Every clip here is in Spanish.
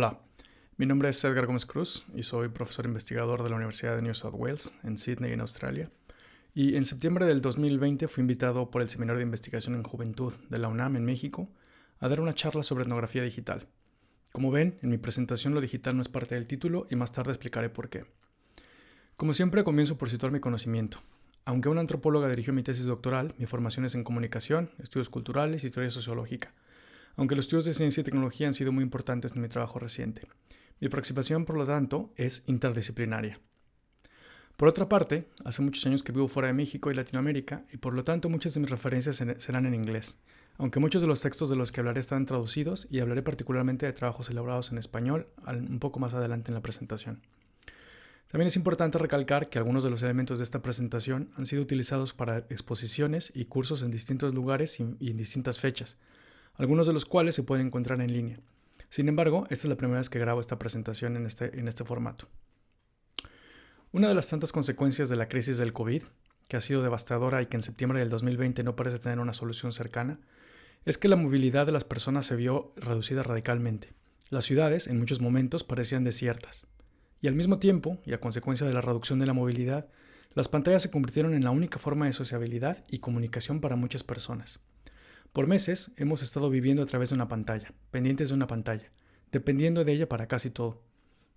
Hola, mi nombre es Edgar Gómez Cruz y soy profesor investigador de la Universidad de New South Wales en Sydney, en Australia. Y en septiembre del 2020 fui invitado por el Seminario de Investigación en Juventud de la UNAM en México a dar una charla sobre etnografía digital. Como ven, en mi presentación lo digital no es parte del título y más tarde explicaré por qué. Como siempre, comienzo por situar mi conocimiento. Aunque una antropóloga dirigió mi tesis doctoral, mi formación es en comunicación, estudios culturales y historia sociológica, aunque los estudios de ciencia y tecnología han sido muy importantes en mi trabajo reciente. Mi aproximación, por lo tanto, es interdisciplinaria. Por otra parte, hace muchos años que vivo fuera de México y Latinoamérica, y por lo tanto muchas de mis referencias serán en inglés, aunque muchos de los textos de los que hablaré están traducidos y hablaré particularmente de trabajos elaborados en español un poco más adelante en la presentación. También es importante recalcar que algunos de los elementos de esta presentación han sido utilizados para exposiciones y cursos en distintos lugares y en distintas fechas, algunos de los cuales se pueden encontrar en línea. Sin embargo, esta es la primera vez que grabo esta presentación en este formato. Una de las tantas consecuencias de la crisis del COVID, que ha sido devastadora y que en septiembre del 2020 no parece tener una solución cercana, es que la movilidad de las personas se vio reducida radicalmente. Las ciudades, en muchos momentos, parecían desiertas. Y al mismo tiempo, y a consecuencia de la reducción de la movilidad, las pantallas se convirtieron en la única forma de sociabilidad y comunicación para muchas personas. Por meses hemos estado viviendo a través de una pantalla, pendientes de una pantalla, dependiendo de ella para casi todo.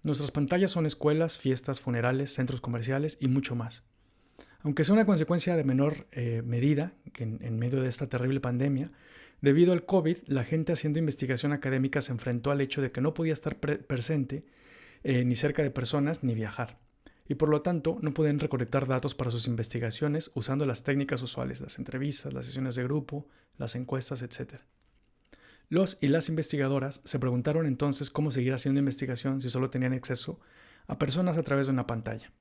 Nuestras pantallas son escuelas, fiestas, funerales, centros comerciales y mucho más. Aunque sea una consecuencia de menor medida, que en medio de esta terrible pandemia, debido al COVID, la gente haciendo investigación académica se enfrentó al hecho de que no podía estar presente ni cerca de personas ni viajar. Y por lo tanto no pueden recolectar datos para sus investigaciones usando las técnicas usuales, las entrevistas, las sesiones de grupo, las encuestas, etc. Los y las investigadoras se preguntaron entonces cómo seguir haciendo investigación si solo tenían acceso a personas a través de una pantalla.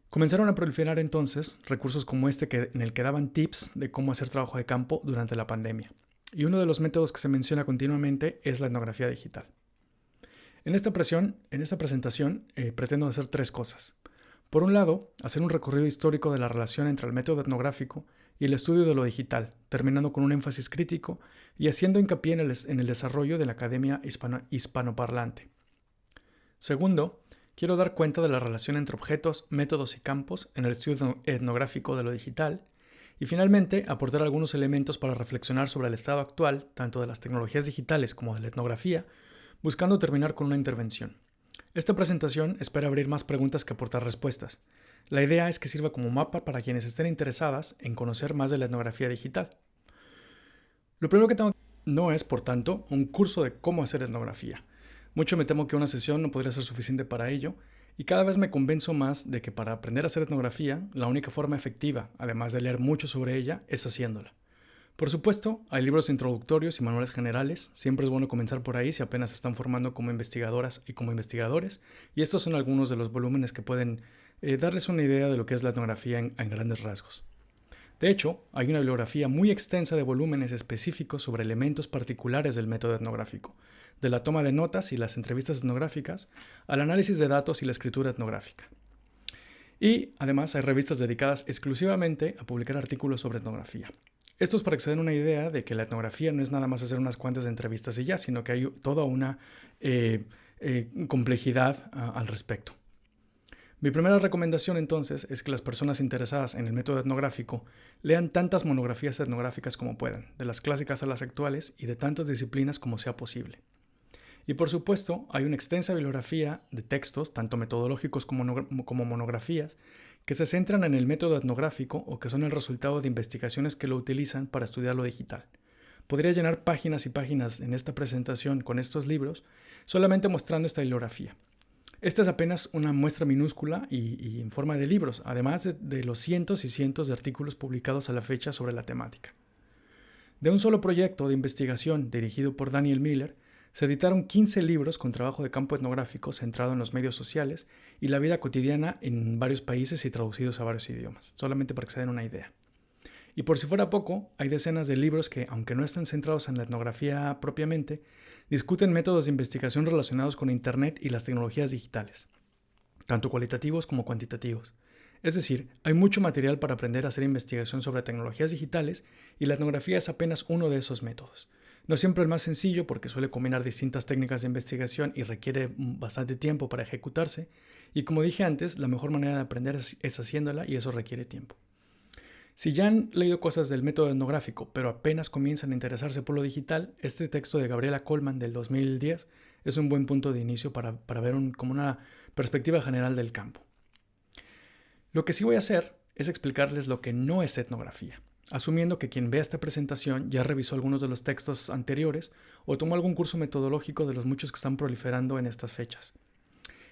Comenzaron a proliferar entonces recursos como en el que daban tips de cómo hacer trabajo de campo durante la pandemia. Y uno de los métodos que se menciona continuamente es la etnografía digital. En esta presentación pretendo hacer tres cosas. Por un lado, hacer un recorrido histórico de la relación entre el método etnográfico y el estudio de lo digital, terminando con un énfasis crítico y haciendo hincapié en el desarrollo de la academia hispanoparlante. Segundo, quiero dar cuenta de la relación entre objetos, métodos y campos en el estudio etnográfico de lo digital. Y finalmente, aportar algunos elementos para reflexionar sobre el estado actual, tanto de las tecnologías digitales como de la etnografía, buscando terminar con una intervención. Esta presentación espera abrir más preguntas que aportar respuestas. La idea es que sirva como mapa para quienes estén interesadas en conocer más de la etnografía digital. Lo primero que tengo no es, por tanto, un curso de cómo hacer etnografía. Mucho me temo que una sesión no podría ser suficiente para ello, y cada vez me convenzo más de que para aprender a hacer etnografía, la única forma efectiva, además de leer mucho sobre ella, es haciéndola. Por supuesto, hay libros introductorios y manuales generales. Siempre es bueno comenzar por ahí si apenas se están formando como investigadoras y como investigadores. Y estos son algunos de los volúmenes que pueden darles una idea de lo que es la etnografía en grandes rasgos. De hecho, hay una bibliografía muy extensa de volúmenes específicos sobre elementos particulares del método etnográfico, de la toma de notas y las entrevistas etnográficas al análisis de datos y la escritura etnográfica. Y además hay revistas dedicadas exclusivamente a publicar artículos sobre etnografía. Esto es para que se den una idea de que la etnografía no es nada más hacer unas cuantas entrevistas y ya, sino que hay toda una complejidad al respecto. Mi primera recomendación entonces es que las personas interesadas en el método etnográfico lean tantas monografías etnográficas como puedan, de las clásicas a las actuales y de tantas disciplinas como sea posible. Y por supuesto, hay una extensa bibliografía de textos, tanto metodológicos como monografías, que se centran en el método etnográfico o que son el resultado de investigaciones que lo utilizan para estudiar lo digital. Podría llenar páginas y páginas en esta presentación con estos libros, solamente mostrando esta bibliografía. Esta es apenas una muestra minúscula y en forma de libros, además de los cientos y cientos de artículos publicados a la fecha sobre la temática. De un solo proyecto de investigación dirigido por Daniel Miller, se editaron 15 libros con trabajo de campo etnográfico centrado en los medios sociales y la vida cotidiana en varios países y traducidos a varios idiomas, solamente para que se den una idea. Y por si fuera poco, hay decenas de libros que, aunque no están centrados en la etnografía propiamente, discuten métodos de investigación relacionados con Internet y las tecnologías digitales, tanto cualitativos como cuantitativos. Es decir, hay mucho material para aprender a hacer investigación sobre tecnologías digitales y la etnografía es apenas uno de esos métodos. No siempre el más sencillo porque suele combinar distintas técnicas de investigación y requiere bastante tiempo para ejecutarse. Y como dije antes, la mejor manera de aprender es haciéndola y eso requiere tiempo. Si ya han leído cosas del método etnográfico, pero apenas comienzan a interesarse por lo digital, este texto de Gabriela Coleman del 2010 es un buen punto de inicio para ver como una perspectiva general del campo. Lo que sí voy a hacer es explicarles lo que no es etnografía, asumiendo que quien vea esta presentación ya revisó algunos de los textos anteriores o tomó algún curso metodológico de los muchos que están proliferando en estas fechas.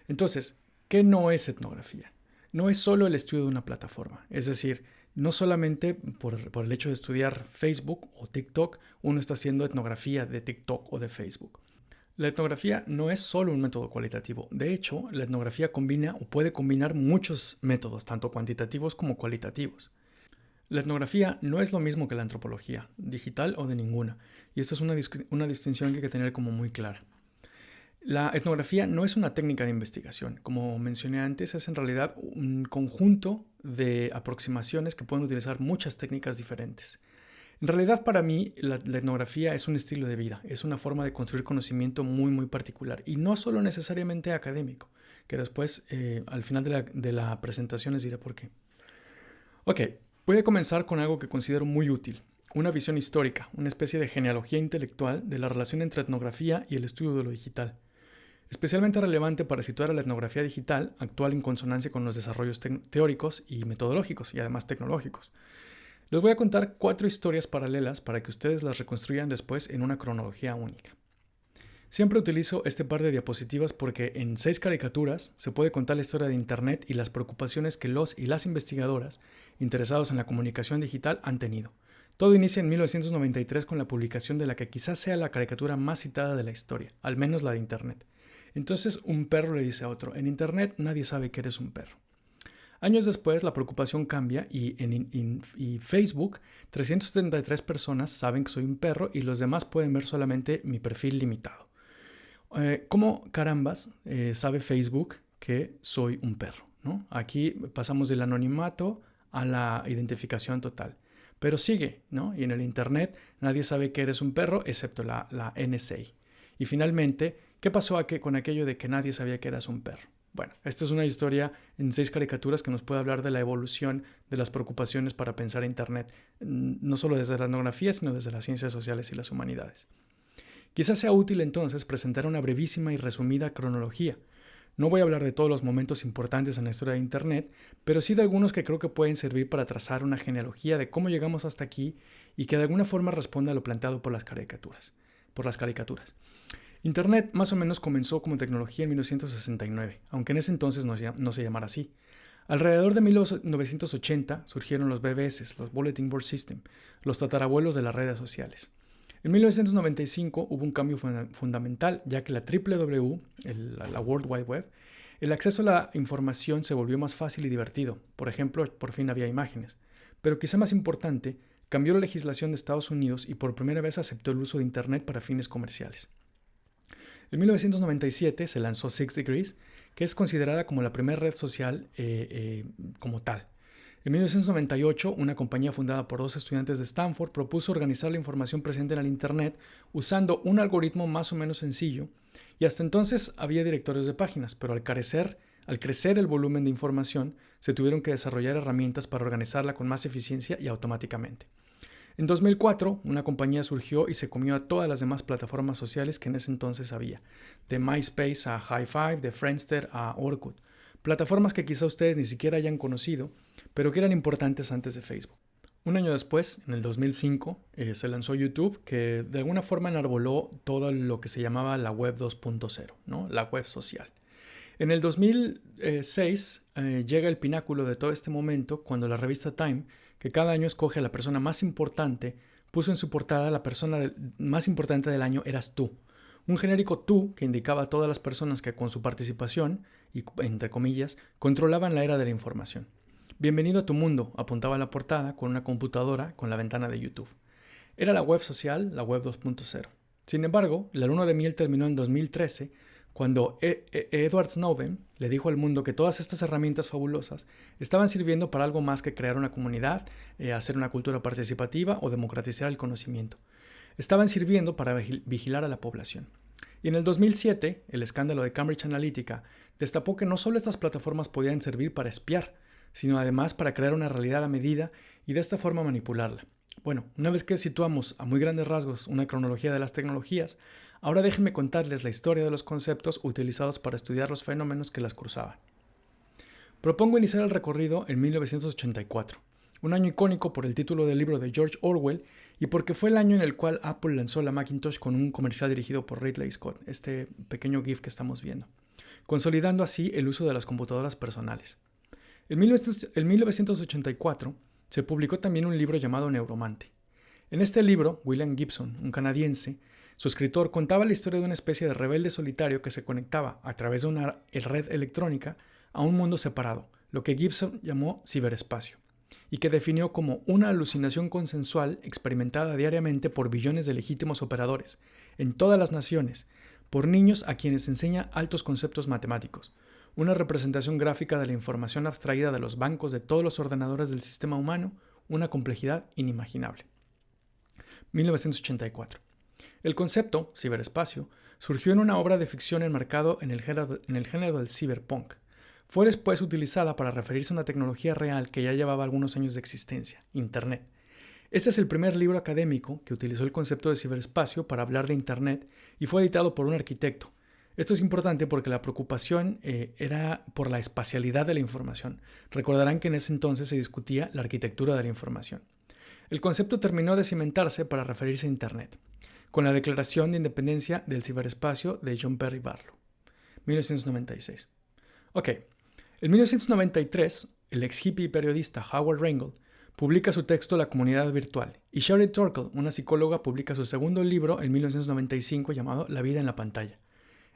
Entonces, ¿qué no es etnografía? No es solo el estudio de una plataforma, es decir, no solamente por el hecho de estudiar Facebook o TikTok, uno está haciendo etnografía de TikTok o de Facebook. La etnografía no es solo un método cualitativo. De hecho, la etnografía combina o puede combinar muchos métodos, tanto cuantitativos como cualitativos. La etnografía no es lo mismo que la antropología, digital o de ninguna, y esto es una distinción que hay que tener como muy clara. La etnografía no es una técnica de investigación. Como mencioné antes, es en realidad un conjunto de aproximaciones que pueden utilizar muchas técnicas diferentes. En realidad, para mí, la etnografía es un estilo de vida, es una forma de construir conocimiento muy, muy particular y no solo necesariamente académico, que después, al final de la presentación les diré por qué. Ok, voy a comenzar con algo que considero muy útil, una visión histórica, una especie de genealogía intelectual de la relación entre etnografía y el estudio de lo digital. Especialmente relevante para situar a la etnografía digital, actual en consonancia con los desarrollos teóricos y metodológicos y además tecnológicos. Les voy a contar 4 historias paralelas para que ustedes las reconstruyan después en una cronología única. Siempre utilizo este par de diapositivas porque en 6 caricaturas se puede contar la historia de Internet y las preocupaciones que los y las investigadoras interesados en la comunicación digital han tenido. Todo inicia en 1993 con la publicación de la que quizás sea la caricatura más citada de la historia, al menos la de Internet. Entonces un perro le dice a otro, en Internet nadie sabe que eres un perro. Años después la preocupación cambia y en Facebook 373 personas saben que soy un perro y los demás pueden ver solamente mi perfil limitado. ¿Cómo carambas sabe Facebook que soy un perro? ¿No? Aquí pasamos del anonimato a la identificación total. Pero sigue, ¿no? Y en el Internet nadie sabe que eres un perro excepto la NSA. Y finalmente, ¿qué pasó con aquello de que nadie sabía que eras un perro? Bueno, esta es una historia en 6 caricaturas que nos puede hablar de la evolución de las preocupaciones para pensar Internet, no solo desde la etnografía, sino desde las ciencias sociales y las humanidades. Quizás sea útil entonces presentar una brevísima y resumida cronología. No voy a hablar de todos los momentos importantes en la historia de Internet, pero sí de algunos que creo que pueden servir para trazar una genealogía de cómo llegamos hasta aquí y que de alguna forma responda a lo planteado por las caricaturas. Internet más o menos comenzó como tecnología en 1969, aunque en ese entonces no se llamara así. Alrededor de 1980 surgieron los BBS, los Bulletin Board System, los tatarabuelos de las redes sociales. En 1995 hubo un cambio fundamental, ya que la WWW, la World Wide Web, el acceso a la información se volvió más fácil y divertido. Por ejemplo, por fin había imágenes. Pero quizá más importante, cambió la legislación de Estados Unidos y por primera vez aceptó el uso de Internet para fines comerciales. En 1997 se lanzó 6 Degrees, que es considerada como la primera red social como tal. En 1998, una compañía fundada por 2 estudiantes de Stanford propuso organizar la información presente en el Internet usando un algoritmo más o menos sencillo, y hasta entonces había directorios de páginas, pero al crecer el volumen de información, se tuvieron que desarrollar herramientas para organizarla con más eficiencia y automáticamente. En 2004, una compañía surgió y se comió a todas las demás plataformas sociales que en ese entonces había, de MySpace a Hi5, de Friendster a Orkut, plataformas que quizá ustedes ni siquiera hayan conocido, pero que eran importantes antes de Facebook. Un año después, en el 2005, se lanzó YouTube, que de alguna forma enarboló todo lo que se llamaba la Web 2.0, ¿no? La web social. En el 2006 llega el pináculo de todo este momento cuando la revista Time, que cada año escoge a la persona más importante, puso en su portada la persona más importante del año eras tú. Un genérico tú que indicaba a todas las personas que con su participación, y entre comillas, controlaban la era de la información. Bienvenido a tu mundo, apuntaba la portada con una computadora con la ventana de YouTube. Era la web social, la web 2.0. Sin embargo, la luna de miel terminó en 2013, cuando Edward Snowden le dijo al mundo que todas estas herramientas fabulosas estaban sirviendo para algo más que crear una comunidad, hacer una cultura participativa o democratizar el conocimiento. estaban sirviendo para vigilar a la población. Y en el 2007, el escándalo de Cambridge Analytica destapó que no solo estas plataformas podían servir para espiar, sino además para crear una realidad a medida y de esta forma manipularla. Bueno, una vez que situamos a muy grandes rasgos una cronología de las tecnologías, ahora déjenme contarles la historia de los conceptos utilizados para estudiar los fenómenos que las cruzaban. Propongo iniciar el recorrido en 1984, un año icónico por el título del libro de George Orwell y porque fue el año en el cual Apple lanzó la Macintosh con un comercial dirigido por Ridley Scott, este pequeño GIF que estamos viendo, consolidando así el uso de las computadoras personales. En 1984 se publicó también un libro llamado Neuromante. En este libro, William Gibson, un canadiense, su escritor contaba la historia de una especie de rebelde solitario que se conectaba a través de una red electrónica a un mundo separado, lo que Gibson llamó ciberespacio, y que definió como una alucinación consensual experimentada diariamente por billones de legítimos operadores, en todas las naciones, por niños a quienes enseña altos conceptos matemáticos, una representación gráfica de la información abstraída de los bancos de todos los ordenadores del sistema humano, una complejidad inimaginable. 1984. El concepto, ciberespacio, surgió en una obra de ficción enmarcado en el género del cyberpunk. Fue después utilizada para referirse a una tecnología real que ya llevaba algunos años de existencia, Internet. Este es el primer libro académico que utilizó el concepto de ciberespacio para hablar de Internet y fue editado por un arquitecto. Esto es importante porque la preocupación era por la espacialidad de la información. Recordarán que en ese entonces se discutía la arquitectura de la información. El concepto terminó de cimentarse para referirse a Internet, con la Declaración de Independencia del Ciberespacio de John Perry Barlow, 1996. Ok, en 1993, el ex hippie y periodista Howard Reingold publica su texto La Comunidad Virtual y Sherry Turkle, una psicóloga, publica su segundo libro en 1995 llamado La Vida en la Pantalla.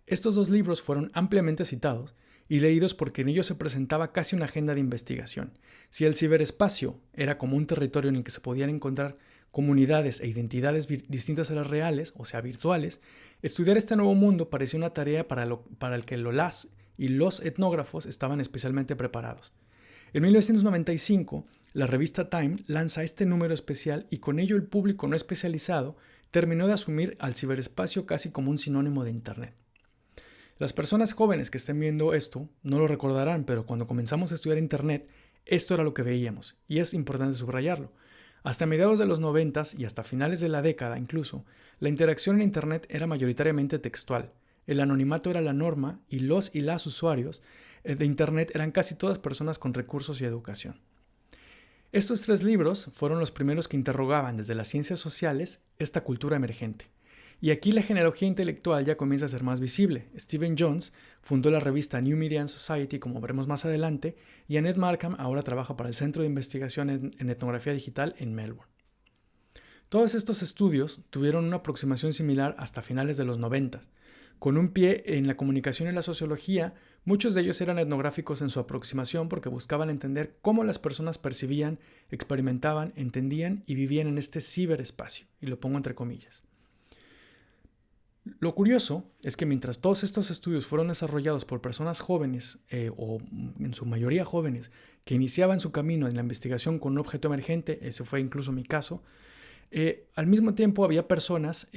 Estos dos libros fueron ampliamente citados y leídos porque en ellos se presentaba casi una agenda de investigación. Si el ciberespacio era como un territorio en el que se podían encontrar comunidades e identidades distintas a las reales, o sea, virtuales, estudiar este nuevo mundo parecía una tarea para el que las y los etnógrafos estaban especialmente preparados. En 1995, la revista Time lanza este número especial y con ello el público no especializado terminó de asumir al ciberespacio casi como un sinónimo de Internet. Las personas jóvenes que estén viendo esto no lo recordarán, pero cuando comenzamos a estudiar Internet, esto era lo que veíamos, y es importante subrayarlo. Hasta mediados de los 90 y hasta finales de la década incluso, la interacción en Internet era mayoritariamente textual. El anonimato era la norma y los y las usuarios de Internet eran casi todas personas con recursos y educación. Estos tres libros fueron los primeros que interrogaban desde las ciencias sociales esta cultura emergente. Y aquí la genealogía intelectual ya comienza a ser más visible. Stephen Jones fundó la revista New Media and Society, como veremos más adelante, y Annette Markham ahora trabaja para el Centro de Investigación en Etnografía Digital en Melbourne. Todos estos estudios tuvieron una aproximación similar hasta finales de los 90. Con un pie en la comunicación y la sociología, muchos de ellos eran etnográficos en su aproximación porque buscaban entender cómo las personas percibían, experimentaban, entendían y vivían en este ciberespacio, y lo pongo entre comillas. Lo curioso es que mientras todos estos estudios fueron desarrollados por personas jóvenes, o en su mayoría jóvenes, que iniciaban su camino en la investigación con un objeto emergente, ese fue incluso mi caso, al mismo tiempo había personas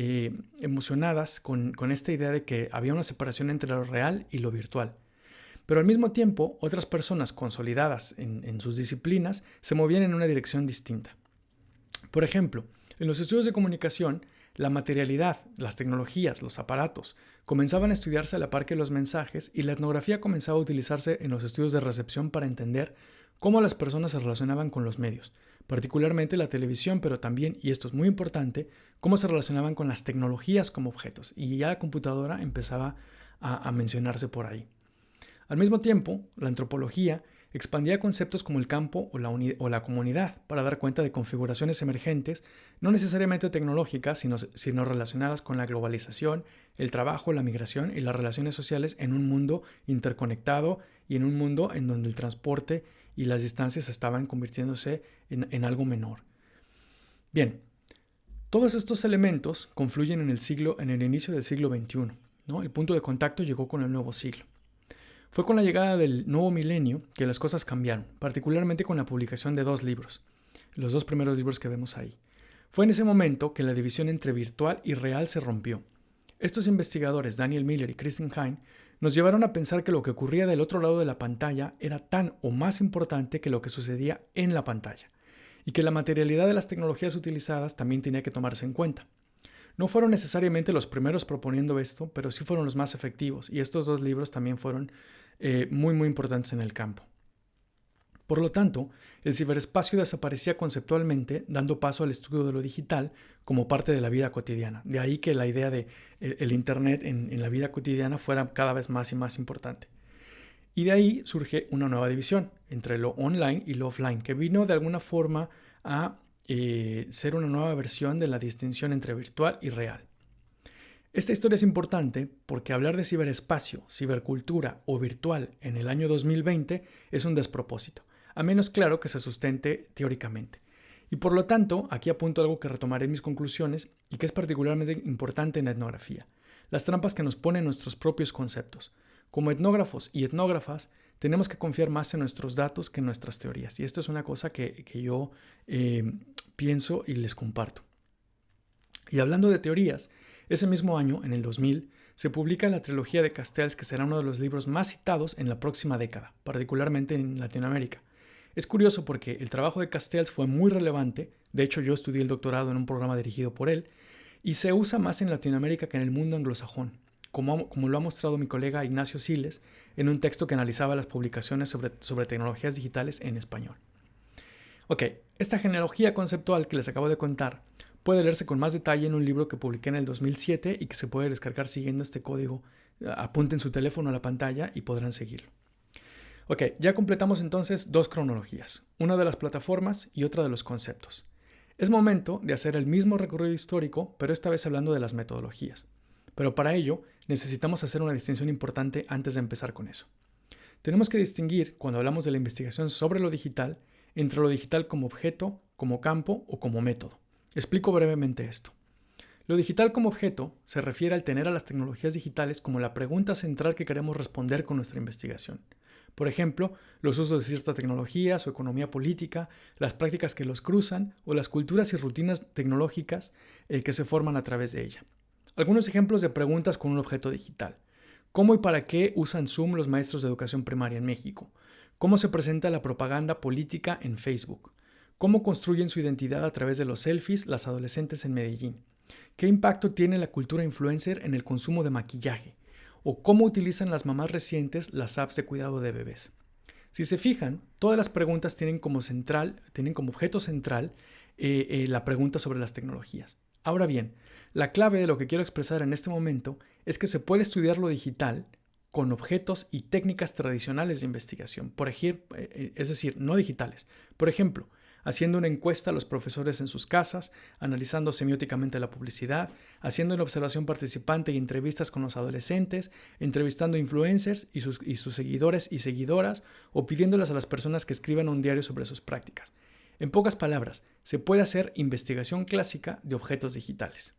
emocionadas con esta idea de que había una separación entre lo real y lo virtual. Pero al mismo tiempo, otras personas consolidadas en sus disciplinas se movían en una dirección distinta. Por ejemplo, en los estudios de comunicación, la materialidad, las tecnologías, los aparatos, comenzaban a estudiarse a la par que los mensajes y la etnografía comenzaba a utilizarse en los estudios de recepción para entender cómo las personas se relacionaban con los medios, particularmente la televisión, pero también, y esto es muy importante, cómo se relacionaban con las tecnologías como objetos, y ya la computadora empezaba a mencionarse por ahí. Al mismo tiempo, la antropología expandía conceptos como el campo o la comunidad para dar cuenta de configuraciones emergentes, no necesariamente tecnológicas, sino relacionadas con la globalización, el trabajo, la migración y las relaciones sociales en un mundo interconectado y en un mundo en donde el transporte y las distancias estaban convirtiéndose en algo menor. Bien, todos estos elementos confluyen en el inicio del siglo XXI, ¿no? El punto de contacto llegó con el nuevo siglo. Fue con la llegada del nuevo milenio que las cosas cambiaron, particularmente con la publicación de dos libros, los dos primeros libros que vemos ahí. Fue en ese momento que la división entre virtual y real se rompió. Estos investigadores, Daniel Miller y Christine Hein, nos llevaron a pensar que lo que ocurría del otro lado de la pantalla era tan o más importante que lo que sucedía en la pantalla, y que la materialidad de las tecnologías utilizadas también tenía que tomarse en cuenta. No fueron necesariamente los primeros proponiendo esto, pero sí fueron los más efectivos, y estos dos libros también fueron muy importantes en el campo. Por lo tanto, el ciberespacio desaparecía conceptualmente, dando paso al estudio de lo digital como parte de la vida cotidiana. De ahí que la idea de el Internet en la vida cotidiana fuera cada vez más y más importante. Y de ahí surge una nueva división entre lo online y lo offline, que vino de alguna forma a ser una nueva versión de la distinción entre virtual y real. Esta historia es importante porque hablar de ciberespacio, cibercultura o virtual en el año 2020 es un despropósito, a menos claro que se sustente teóricamente. Y por lo tanto, aquí apunto algo que retomaré en mis conclusiones y que es particularmente importante en la etnografía: las trampas que nos ponen nuestros propios conceptos. Como etnógrafos y etnógrafas, tenemos que confiar más en nuestros datos que en nuestras teorías. Y esto es una cosa que yo pienso y les comparto. Y hablando de teorías, ese mismo año, en el 2000, se publica la trilogía de Castells, que será uno de los libros más citados en la próxima década, particularmente en Latinoamérica. Es curioso porque el trabajo de Castells fue muy relevante, de hecho yo estudié el doctorado en un programa dirigido por él, y se usa más en Latinoamérica que en el mundo anglosajón, como lo ha mostrado mi colega Ignacio Siles en un texto que analizaba las publicaciones sobre tecnologías digitales en español. Ok, esta genealogía conceptual que les acabo de contar puede leerse con más detalle en un libro que publiqué en el 2007 y que se puede descargar siguiendo este código. Apunten su teléfono a la pantalla y podrán seguirlo. Ok, ya completamos entonces dos cronologías, una de las plataformas y otra de los conceptos. Es momento de hacer el mismo recorrido histórico, pero esta vez hablando de las metodologías. Pero para ello necesitamos hacer una distinción importante antes de empezar con eso. Tenemos que distinguir, cuando hablamos de la investigación sobre lo digital, entre lo digital como objeto, como campo o como método. Explico brevemente esto. Lo digital como objeto se refiere al tener a las tecnologías digitales como la pregunta central que queremos responder con nuestra investigación. Por ejemplo, los usos de ciertas tecnologías o economía política, las prácticas que los cruzan o las culturas y rutinas tecnológicas que se forman a través de ella. Algunos ejemplos de preguntas con un objeto digital. ¿Cómo y para qué usan Zoom los maestros de educación primaria en México? ¿Cómo se presenta la propaganda política en Facebook? ¿Cómo construyen su identidad a través de los selfies las adolescentes en Medellín? ¿Qué impacto tiene la cultura influencer en el consumo de maquillaje? ¿O cómo utilizan las mamás recientes las apps de cuidado de bebés? Si se fijan, todas las preguntas tienen como objeto central la pregunta sobre las tecnologías. Ahora bien, la clave de lo que quiero expresar en este momento es que se puede estudiar lo digital con objetos y técnicas tradicionales de investigación, es decir, no digitales. Por ejemplo, haciendo una encuesta a los profesores en sus casas, analizando semióticamente la publicidad, haciendo una observación participante y entrevistas con los adolescentes, entrevistando influencers y sus seguidores y seguidoras, o pidiéndoles a las personas que escriban un diario sobre sus prácticas. En pocas palabras, se puede hacer investigación clásica de objetos digitales.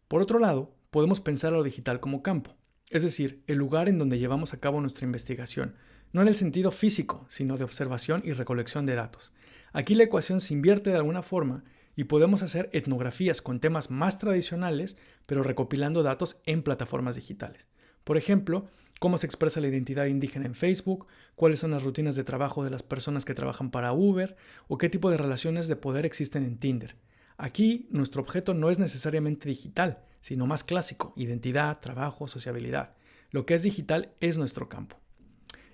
Por otro lado, podemos pensar a lo digital como campo, es decir, el lugar en donde llevamos a cabo nuestra investigación, no en el sentido físico, sino de observación y recolección de datos. Aquí la ecuación se invierte de alguna forma y podemos hacer etnografías con temas más tradicionales, pero recopilando datos en plataformas digitales. Por ejemplo, cómo se expresa la identidad indígena en Facebook, cuáles son las rutinas de trabajo de las personas que trabajan para Uber o qué tipo de relaciones de poder existen en Tinder. Aquí nuestro objeto no es necesariamente digital, sino más clásico: identidad, trabajo, sociabilidad. Lo que es digital es nuestro campo.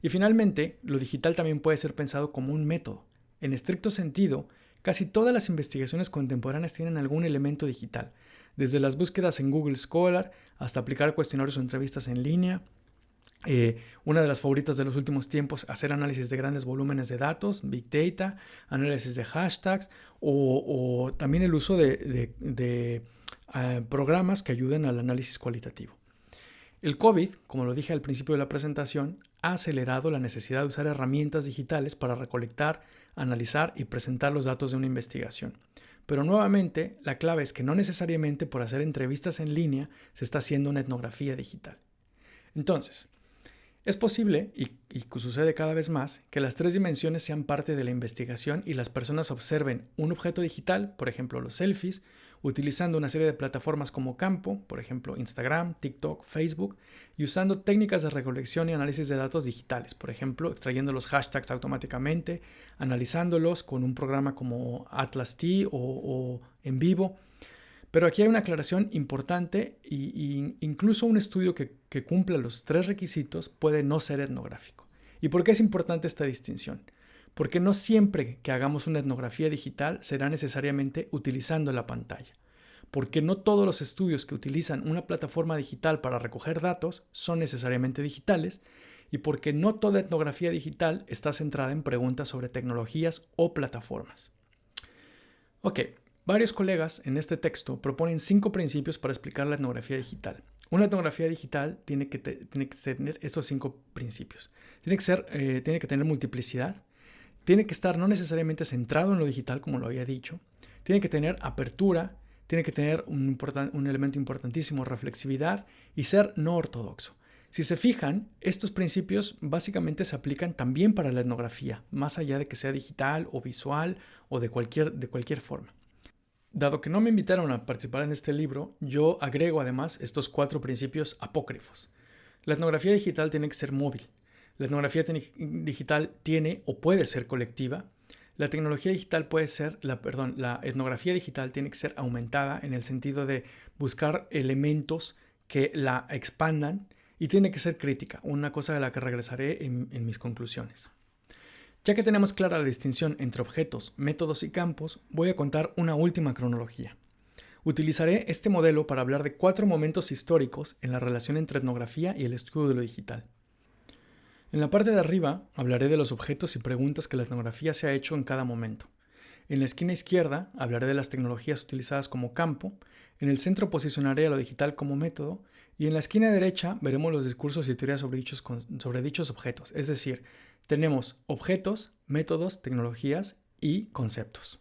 Y finalmente, lo digital también puede ser pensado como un método. En estricto sentido, casi todas las investigaciones contemporáneas tienen algún elemento digital, desde las búsquedas en Google Scholar hasta aplicar cuestionarios o entrevistas en línea. Una de las favoritas de los últimos tiempos, hacer análisis de grandes volúmenes de datos, Big Data, análisis de hashtags o también el uso de programas que ayuden al análisis cualitativo. El COVID, como lo dije al principio de la presentación, ha acelerado la necesidad de usar herramientas digitales para recolectar, analizar y presentar los datos de una investigación. Pero nuevamente, la clave es que no necesariamente por hacer entrevistas en línea se está haciendo una etnografía digital. Entonces, Es posible, y que sucede cada vez más, que las tres dimensiones sean parte de la investigación y las personas observen un objeto digital, por ejemplo los selfies, utilizando una serie de plataformas como campo, por ejemplo Instagram, TikTok, Facebook, y usando técnicas de recolección y análisis de datos digitales, por ejemplo extrayendo los hashtags automáticamente, analizándolos con un programa como Atlas-T o en vivo. Pero aquí hay una aclaración importante y incluso un estudio que cumpla los tres requisitos puede no ser etnográfico. ¿Y por qué es importante esta distinción? Porque no siempre que hagamos una etnografía digital será necesariamente utilizando la pantalla. Porque no todos los estudios que utilizan una plataforma digital para recoger datos son necesariamente digitales y porque no toda etnografía digital está centrada en preguntas sobre tecnologías o plataformas. Ok. Varios colegas en este texto proponen 5 principios para explicar la etnografía digital. Una etnografía digital tiene que tener estos 5 principios. Tiene que tener multiplicidad, tiene que estar no necesariamente centrado en lo digital, como lo había dicho, tiene que tener apertura, tiene que tener un elemento importantísimo, reflexividad y ser no ortodoxo. Si se fijan, estos principios básicamente se aplican también para la etnografía, más allá de que sea digital o visual o de cualquier forma. Dado que no me invitaron a participar en este libro, yo agrego además estos 4 principios apócrifos. La etnografía digital tiene que ser móvil. La etnografía digital tiene o puede ser colectiva. La etnografía digital tiene que ser aumentada en el sentido de buscar elementos que la expandan y tiene que ser crítica, una cosa a la que regresaré en mis conclusiones. Ya que tenemos clara la distinción entre objetos, métodos y campos, voy a contar una última cronología. Utilizaré este modelo para hablar de 4 momentos históricos en la relación entre etnografía y el estudio de lo digital. En la parte de arriba hablaré de los objetos y preguntas que la etnografía se ha hecho en cada momento. En la esquina izquierda hablaré de las tecnologías utilizadas como campo, en el centro posicionaré a lo digital como método y en la esquina derecha veremos los discursos y teorías sobre dichos objetos, es decir, tenemos objetos, métodos, tecnologías y conceptos.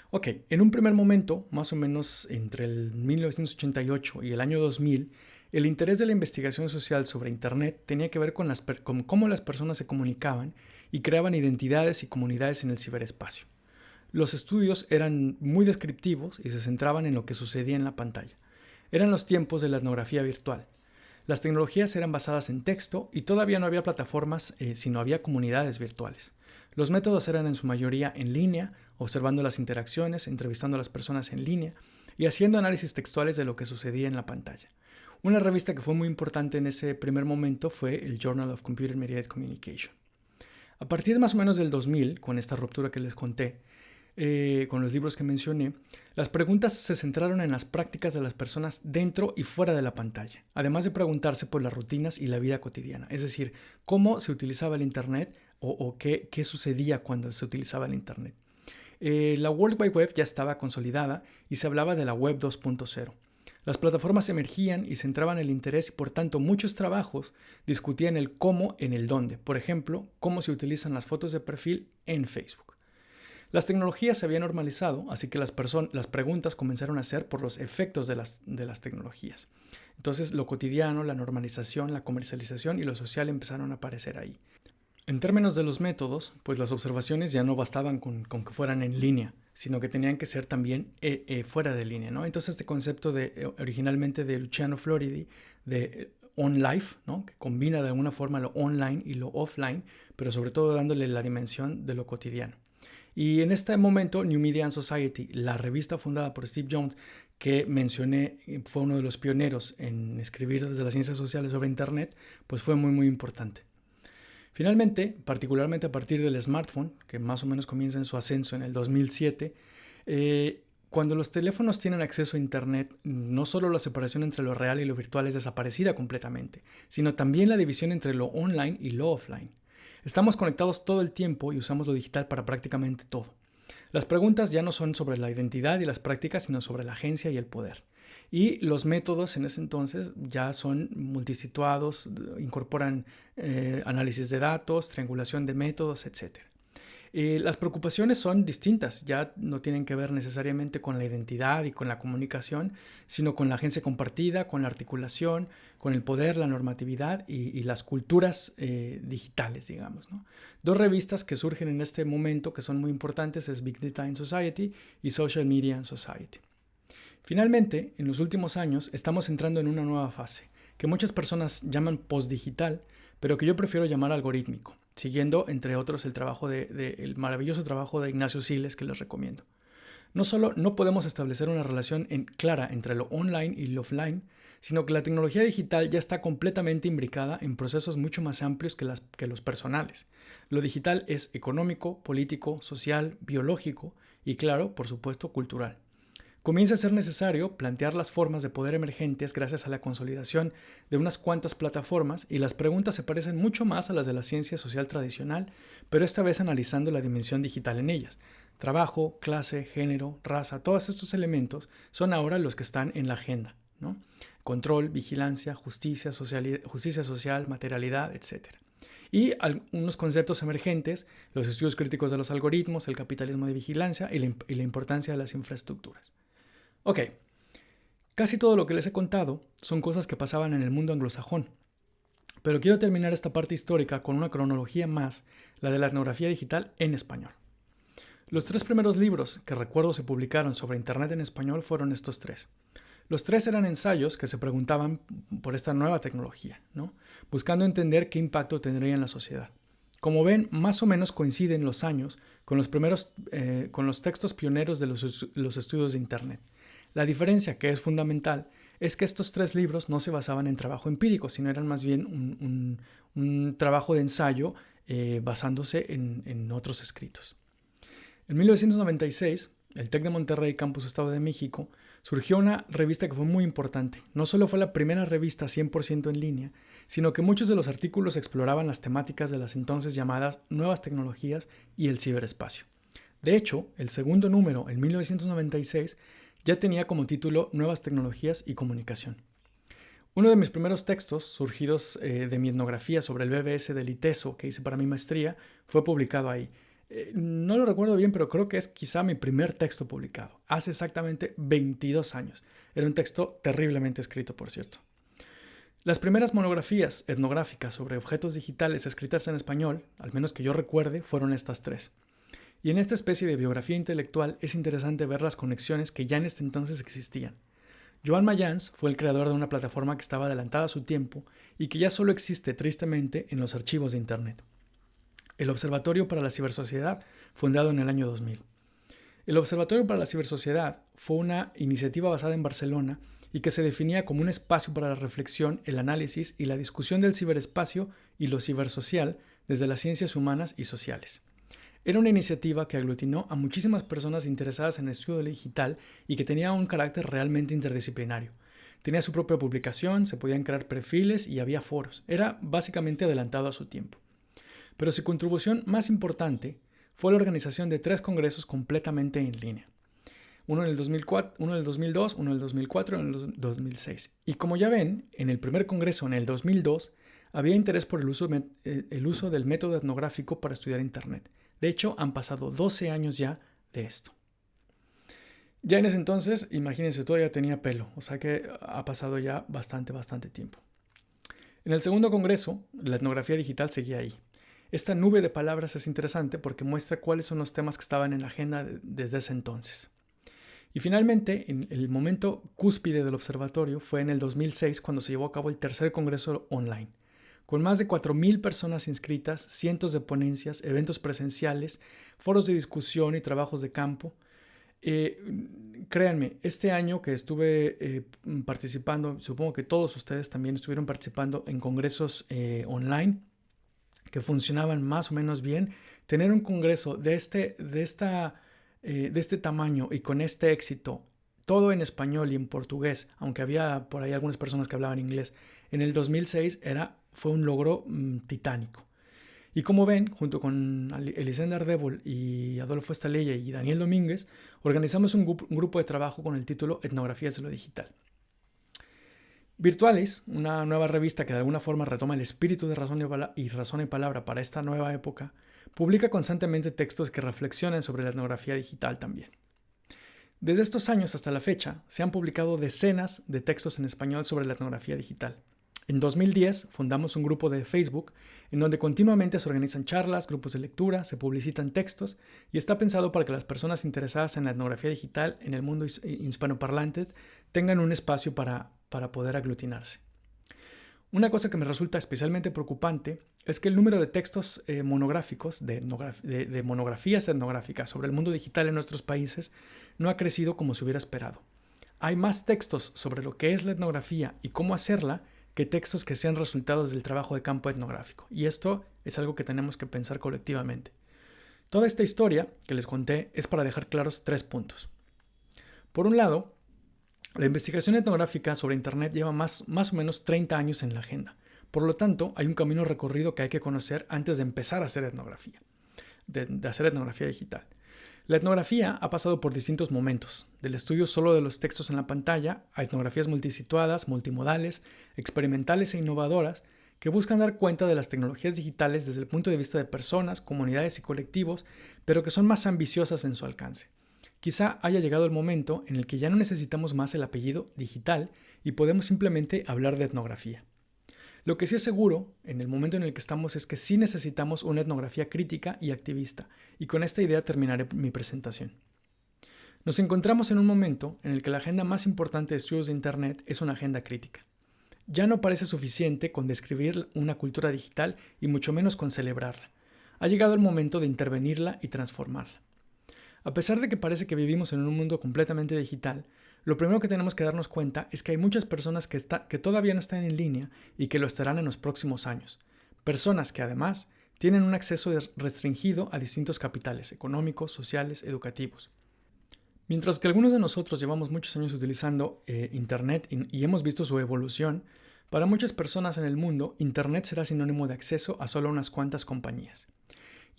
Ok, en un primer momento, más o menos entre el 1988 y el año 2000, el interés de la investigación social sobre Internet tenía que ver con cómo las personas se comunicaban y creaban identidades y comunidades en el ciberespacio. Los estudios eran muy descriptivos y se centraban en lo que sucedía en la pantalla. Eran los tiempos de la etnografía virtual. Las tecnologías eran basadas en texto y todavía no había plataformas, sino había comunidades virtuales. Los métodos eran en su mayoría en línea, observando las interacciones, entrevistando a las personas en línea y haciendo análisis textuales de lo que sucedía en la pantalla. Una revista que fue muy importante en ese primer momento fue el Journal of Computer Mediated Communication. A partir más o menos del 2000, con esta ruptura que les conté, con los libros que mencioné, las preguntas se centraron en las prácticas de las personas dentro y fuera de la pantalla, además de preguntarse por las rutinas y la vida cotidiana, es decir, cómo se utilizaba el Internet o qué sucedía cuando se utilizaba el Internet. La World Wide Web ya estaba consolidada y se hablaba de la Web 2.0. Las plataformas emergían y centraban el interés y por tanto muchos trabajos discutían el cómo en el dónde, por ejemplo, cómo se utilizan las fotos de perfil en Facebook. Las tecnologías se habían normalizado, así que las preguntas comenzaron a ser por los efectos de las tecnologías. Entonces lo cotidiano, la normalización, la comercialización y lo social empezaron a aparecer ahí. En términos de los métodos, pues las observaciones ya no bastaban con que fueran en línea, sino que tenían que ser también fuera de línea, ¿no? Entonces este concepto originalmente de Luciano Floridi, de on-life, ¿no? Que combina de alguna forma lo online y lo offline, pero sobre todo dándole la dimensión de lo cotidiano. Y en este momento, New Media and Society, la revista fundada por Steve Jones, que mencioné, fue uno de los pioneros en escribir desde las ciencias sociales sobre Internet, pues fue muy, muy importante. Finalmente, particularmente a partir del smartphone, que más o menos comienza en su ascenso en el 2007, cuando los teléfonos tienen acceso a Internet, no solo la separación entre lo real y lo virtual es desaparecida completamente, sino también la división entre lo online y lo offline. Estamos conectados todo el tiempo y usamos lo digital para prácticamente todo. Las preguntas ya no son sobre la identidad y las prácticas, sino sobre la agencia y el poder. Y los métodos en ese entonces ya son multisituados, incorporan análisis de datos, triangulación de métodos, etc. Las preocupaciones son distintas, ya no tienen que ver necesariamente con la identidad y con la comunicación, sino con la agencia compartida, con la articulación, con el poder, la normatividad y las culturas digitales, digamos, ¿no? Dos revistas que surgen en este momento que son muy importantes es Big Data in Society y Social Media in Society. Finalmente, en los últimos años estamos entrando en una nueva fase, que muchas personas llaman postdigital, pero que yo prefiero llamar algorítmico, siguiendo, entre otros, el maravilloso trabajo de Ignacio Siles, que les recomiendo. No solo no podemos establecer una relación clara entre lo online y lo offline, sino que la tecnología digital ya está completamente imbricada en procesos mucho más amplios que los personales. Lo digital es económico, político, social, biológico y, claro, por supuesto, cultural. Comienza a ser necesario plantear las formas de poder emergentes gracias a la consolidación de unas cuantas plataformas y las preguntas se parecen mucho más a las de la ciencia social tradicional, pero esta vez analizando la dimensión digital en ellas. Trabajo, clase, género, raza, todos estos elementos son ahora los que están en la agenda, ¿no? Control, vigilancia, justicia social, materialidad, etc. Y algunos conceptos emergentes, los estudios críticos de los algoritmos, el capitalismo de vigilancia y la importancia de las infraestructuras. Ok, casi todo lo que les he contado son cosas que pasaban en el mundo anglosajón, pero quiero terminar esta parte histórica con una cronología más, la de la etnografía digital en español. Los 3 primeros libros que recuerdo se publicaron sobre Internet en español fueron estos 3. Los 3 eran ensayos que se preguntaban por esta nueva tecnología, ¿no? Buscando entender qué impacto tendría en la sociedad. Como ven, más o menos coinciden los años con los textos pioneros de los estudios de Internet. La diferencia, que es fundamental, es que estos 3 libros no se basaban en trabajo empírico, sino eran más bien un trabajo de ensayo basándose en otros escritos. En 1996, el TEC de Monterrey, Campus Estado de México, surgió una revista que fue muy importante. No solo fue la primera revista 100% en línea, sino que muchos de los artículos exploraban las temáticas de las entonces llamadas nuevas tecnologías y el ciberespacio. De hecho, el segundo número, en 1996, ya tenía como título Nuevas tecnologías y comunicación. Uno de mis primeros textos, surgidos de mi etnografía sobre el BBS del ITESO que hice para mi maestría, fue publicado ahí. No lo recuerdo bien, pero creo que es quizá mi primer texto publicado, hace exactamente 22 años. Era un texto terriblemente escrito, por cierto. Las primeras monografías etnográficas sobre objetos digitales escritas en español, al menos que yo recuerde, fueron estas 3. Y en esta especie de biografía intelectual es interesante ver las conexiones que ya en este entonces existían. Joan Mayans fue el creador de una plataforma que estaba adelantada a su tiempo y que ya solo existe tristemente en los archivos de Internet. El Observatorio para la Cibersociedad, fundado en el año 2000. El Observatorio para la Cibersociedad fue una iniciativa basada en Barcelona y que se definía como un espacio para la reflexión, el análisis y la discusión del ciberespacio y lo cibersocial desde las ciencias humanas y sociales. Era una iniciativa que aglutinó a muchísimas personas interesadas en el estudio digital y que tenía un carácter realmente interdisciplinario. Tenía su propia publicación, se podían crear perfiles y había foros. Era básicamente adelantado a su tiempo. Pero su contribución más importante fue la organización de 3 congresos completamente en línea. Uno en el 2004, uno en el 2002, uno en el 2004 y uno en el 2006. Y como ya ven, en el primer congreso, en el 2002, había interés por el uso del método etnográfico para estudiar Internet. De hecho, han pasado 12 años ya de esto. Ya en ese entonces, imagínense, todavía tenía pelo, o sea que ha pasado ya bastante tiempo. En el segundo congreso, la etnografía digital seguía ahí. Esta nube de palabras es interesante porque muestra cuáles son los temas que estaban en la agenda desde ese entonces. Y finalmente, en el momento cúspide del observatorio fue en el 2006 cuando se llevó a cabo el tercer congreso online. Con más de 4,000 personas inscritas, cientos de ponencias, eventos presenciales, foros de discusión y trabajos de campo. Créanme, este año que estuve participando, supongo que todos ustedes también estuvieron participando en congresos online que funcionaban más o menos bien. Tener un congreso de este tamaño y con este éxito, todo en español y en portugués, aunque había por ahí algunas personas que hablaban inglés, en el 2006 fue un logro titánico. Y como ven, junto con Elisenda Ardébol y Adolfo Estalella y Daniel Domínguez, organizamos un grupo de trabajo con el título Etnografías de lo Digital. Virtualis, una nueva revista que de alguna forma retoma el espíritu de Razón y Palabra para esta nueva época, publica constantemente textos que reflexionan sobre la etnografía digital también. Desde estos años hasta la fecha, se han publicado decenas de textos en español sobre la etnografía digital. En 2010 fundamos un grupo de Facebook en donde continuamente se organizan charlas, grupos de lectura, se publicitan textos y está pensado para que las personas interesadas en la etnografía digital en el mundo hispanoparlante tengan un espacio para poder aglutinarse. Una cosa que me resulta especialmente preocupante es que el número de textos monográficos, de monografías etnográficas sobre el mundo digital en nuestros países no ha crecido como se hubiera esperado. Hay más textos sobre lo que es la etnografía y cómo hacerla que textos que sean resultados del trabajo de campo etnográfico. Y esto es algo que tenemos que pensar colectivamente. Toda esta historia que les conté es para dejar claros 3 puntos. Por un lado, la investigación etnográfica sobre Internet lleva más o menos 30 años en la agenda. Por lo tanto, hay un camino recorrido que hay que conocer antes de empezar a hacer etnografía, de hacer etnografía digital. La etnografía ha pasado por distintos momentos, del estudio solo de los textos en la pantalla a etnografías multisituadas, multimodales, experimentales e innovadoras que buscan dar cuenta de las tecnologías digitales desde el punto de vista de personas, comunidades y colectivos, pero que son más ambiciosas en su alcance. Quizá haya llegado el momento en el que ya no necesitamos más el apellido digital y podemos simplemente hablar de etnografía. Lo que sí es seguro en el momento en el que estamos es que sí necesitamos una etnografía crítica y activista, y con esta idea terminaré mi presentación. Nos encontramos en un momento en el que la agenda más importante de estudios de Internet es una agenda crítica. Ya no parece suficiente con describir una cultura digital y mucho menos con celebrarla. Ha llegado el momento de intervenirla y transformarla. A pesar de que parece que vivimos en un mundo completamente digital, lo primero que tenemos que darnos cuenta es que hay muchas personas que todavía no están en línea y que lo estarán en los próximos años. Personas que además tienen un acceso restringido a distintos capitales económicos, sociales, educativos. Mientras que algunos de nosotros llevamos muchos años utilizando Internet y hemos visto su evolución, para muchas personas en el mundo, Internet será sinónimo de acceso a solo unas cuantas compañías.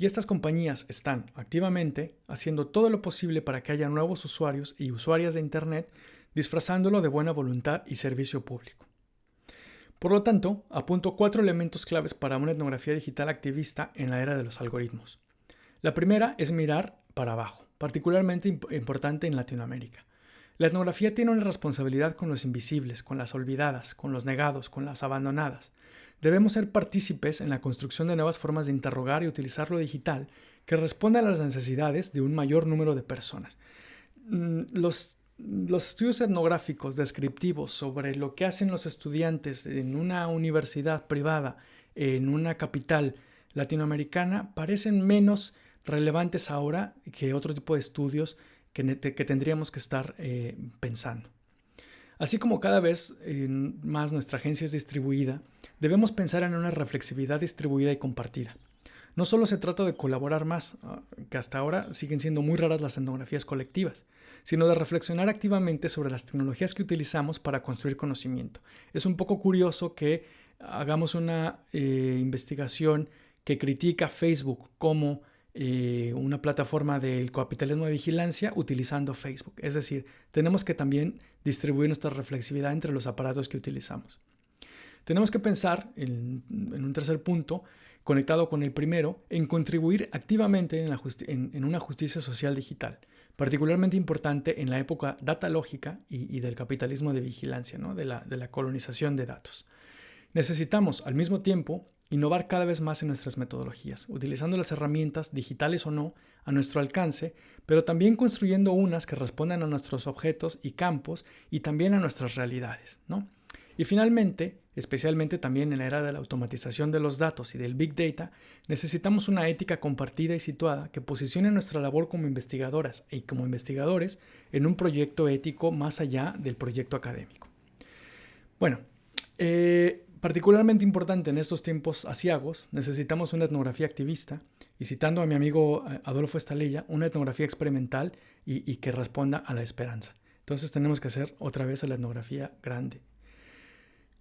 Y estas compañías están activamente haciendo todo lo posible para que haya nuevos usuarios y usuarias de Internet, disfrazándolo de buena voluntad y servicio público. Por lo tanto, apunto 4 elementos claves para una etnografía digital activista en la era de los algoritmos. La primera es mirar para abajo, particularmente importante en Latinoamérica. La etnografía tiene una responsabilidad con los invisibles, con las olvidadas, con los negados, con las abandonadas. Debemos ser partícipes en la construcción de nuevas formas de interrogar y utilizar lo digital que respondan a las necesidades de un mayor número de personas. Los estudios etnográficos descriptivos sobre lo que hacen los estudiantes en una universidad privada en una capital latinoamericana parecen menos relevantes ahora que otro tipo de estudios que tendríamos que estar pensando. Así como cada vez más nuestra agencia es distribuida, debemos pensar en una reflexividad distribuida y compartida. No solo se trata de colaborar más, que hasta ahora siguen siendo muy raras las etnografías colectivas, sino de reflexionar activamente sobre las tecnologías que utilizamos para construir conocimiento. Es un poco curioso que hagamos una investigación que critica Facebook como una plataforma del capitalismo de vigilancia utilizando Facebook. Es decir, tenemos que también distribuir nuestra reflexividad entre los aparatos que utilizamos. Tenemos que pensar, en un tercer punto, conectado con el primero, en contribuir activamente en una justicia social digital, particularmente importante en la época datalógica y del capitalismo de vigilancia, ¿no? de la colonización de datos. Necesitamos, al mismo tiempo, innovar cada vez más en nuestras metodologías, utilizando las herramientas, digitales o no, a nuestro alcance, pero también construyendo unas que respondan a nuestros objetos y campos y también a nuestras realidades, ¿no? Y finalmente, especialmente también en la era de la automatización de los datos y del Big Data, necesitamos una ética compartida y situada que posicione nuestra labor como investigadoras y como investigadores en un proyecto ético más allá del proyecto académico. Bueno, particularmente importante en estos tiempos aciagos, necesitamos una etnografía activista y, citando a mi amigo Adolfo Estalella, una etnografía experimental y que responda a la esperanza. Entonces tenemos que hacer otra vez la etnografía grande.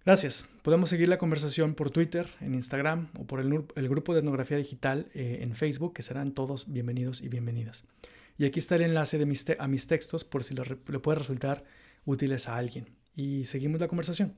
Gracias. Podemos seguir la conversación por Twitter, en Instagram o por el grupo de etnografía digital en Facebook, que serán todos bienvenidos y bienvenidas. Y aquí está el enlace a mis textos por si le puede resultar útiles a alguien. Y seguimos la conversación.